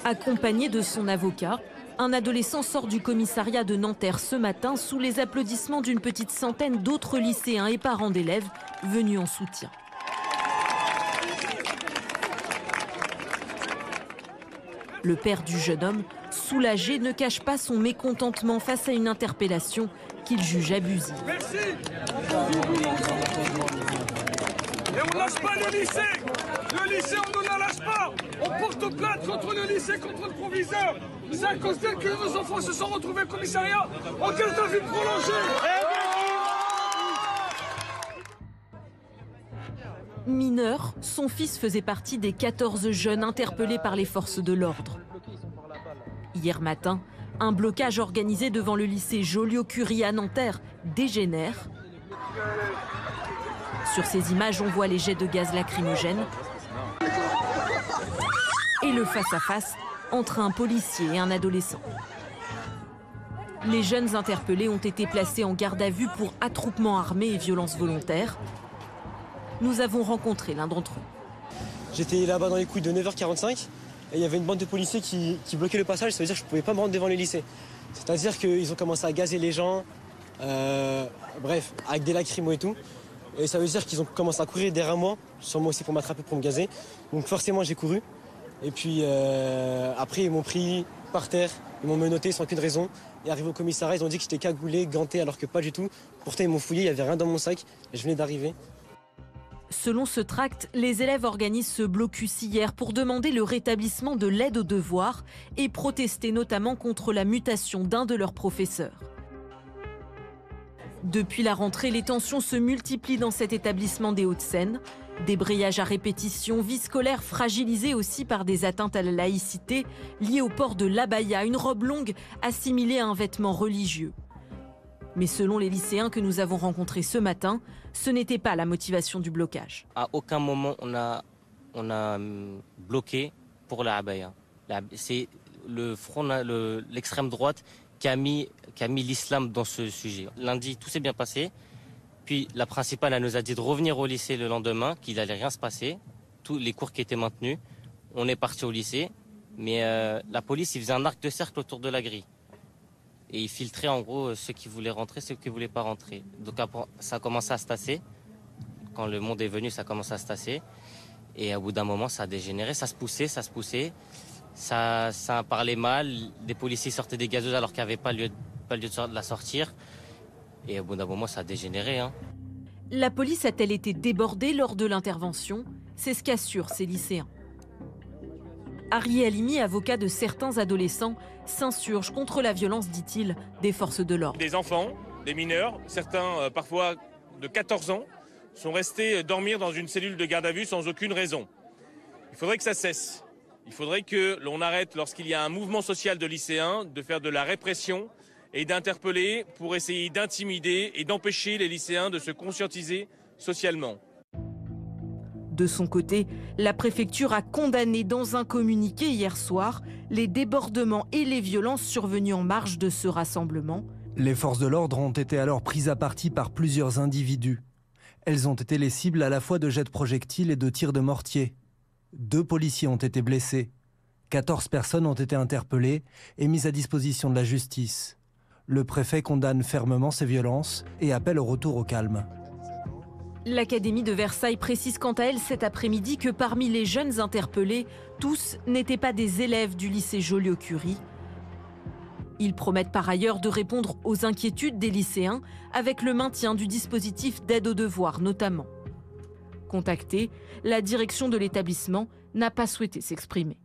Accompagné de son avocat, un adolescent sort du commissariat de Nanterre ce matin sous les applaudissements d'une petite centaine d'autres lycéens et parents d'élèves venus en soutien. Le père du jeune homme, soulagé, ne cache pas son mécontentement face à une interpellation qu'il juge abusive. Merci. Et on ne lâche pas le lycée. Le lycée, on ne la lâche pas. On porte plainte contre le lycée, contre le proviseur. C'est à cause d'elle que nos enfants se sont retrouvés au commissariat en garde à vue prolongée. Mineur, son fils faisait partie des 14 jeunes interpellés par les forces de l'ordre. Hier matin, un blocage organisé devant le lycée Joliot-Curie à Nanterre dégénère. Sur ces images, on voit les jets de gaz lacrymogène et le face-à-face entre un policier et un adolescent. Les jeunes interpellés ont été placés en garde à vue pour attroupement armé et violence volontaire. Nous avons rencontré l'un d'entre eux. J'étais là-bas dans les couilles de 9h45 et il y avait une bande de policiers qui bloquait le passage. Ça veut dire que je ne pouvais pas me rendre devant le lycée. C'est-à-dire qu'ils ont commencé à gazer les gens, bref, avec des lacrymos et tout. Et ça veut dire qu'ils ont commencé à courir derrière moi, sûrement aussi pour m'attraper, pour me gazer. Donc forcément, j'ai couru. Et puis après, ils m'ont pris par terre, ils m'ont menotté sans aucune raison. Et arrivé au commissariat, ils ont dit que j'étais cagoulé, ganté, alors que pas du tout. Pourtant, ils m'ont fouillé, il n'y avait rien dans mon sac et je venais d'arriver. Selon ce tract, les élèves organisent ce blocus hier pour demander le rétablissement de l'aide aux devoirs et protester notamment contre la mutation d'un de leurs professeurs. Depuis la rentrée, les tensions se multiplient dans cet établissement des Hauts-de-Seine. Débrayage à répétition, vie scolaire fragilisée aussi par des atteintes à la laïcité liées au port de l'abaya, une robe longue assimilée à un vêtement religieux. Mais selon les lycéens que nous avons rencontrés ce matin, ce n'était pas la motivation du blocage. À aucun moment on a bloqué pour la abaya. C'est le front, l'extrême droite qui a mis l'islam dans ce sujet. Lundi, tout s'est bien passé. Puis la principale, elle nous a dit de revenir au lycée le lendemain, qu'il n'allait rien se passer. Tous les cours qui étaient maintenus. On est parti au lycée, mais la police, il faisait un arc de cercle autour de la grille. Et il filtrait en gros ceux qui voulaient rentrer, ceux qui ne voulaient pas rentrer. Donc après, ça a commencé à se tasser. Quand le monde est venu, ça a commencé à se tasser. Et au bout d'un moment, ça a dégénéré, ça se poussait. Ça parlait mal. Des policiers sortaient des gazeuses alors qu'il n'y avait pas lieu de la sortir. Et au bout d'un moment, ça a dégénéré. La police a-t-elle été débordée lors de l'intervention? C'est ce qu'assurent ces lycéens. Harry Halimi, avocat de certains adolescents, s'insurge contre la violence, dit-il, des forces de l'ordre. Des enfants, des mineurs, certains parfois de 14 ans, sont restés dormir dans une cellule de garde à vue sans aucune raison. Il faudrait que ça cesse. Il faudrait que l'on arrête, lorsqu'il y a un mouvement social de lycéens, de faire de la répression et d'interpeller pour essayer d'intimider et d'empêcher les lycéens de se conscientiser socialement. De son côté, la préfecture a condamné dans un communiqué hier soir les débordements et les violences survenus en marge de ce rassemblement. Les forces de l'ordre ont été alors prises à partie par plusieurs individus. Elles ont été les cibles à la fois de jets de projectiles et de tirs de mortier. 2 policiers ont été blessés. 14 personnes ont été interpellées et mises à disposition de la justice. Le préfet condamne fermement ces violences et appelle au retour au calme. L'Académie de Versailles précise quant à elle cet après-midi que parmi les jeunes interpellés, tous n'étaient pas des élèves du lycée Joliot-Curie. Ils promettent par ailleurs de répondre aux inquiétudes des lycéens avec le maintien du dispositif d'aide aux devoirs notamment. Contactée, la direction de l'établissement n'a pas souhaité s'exprimer.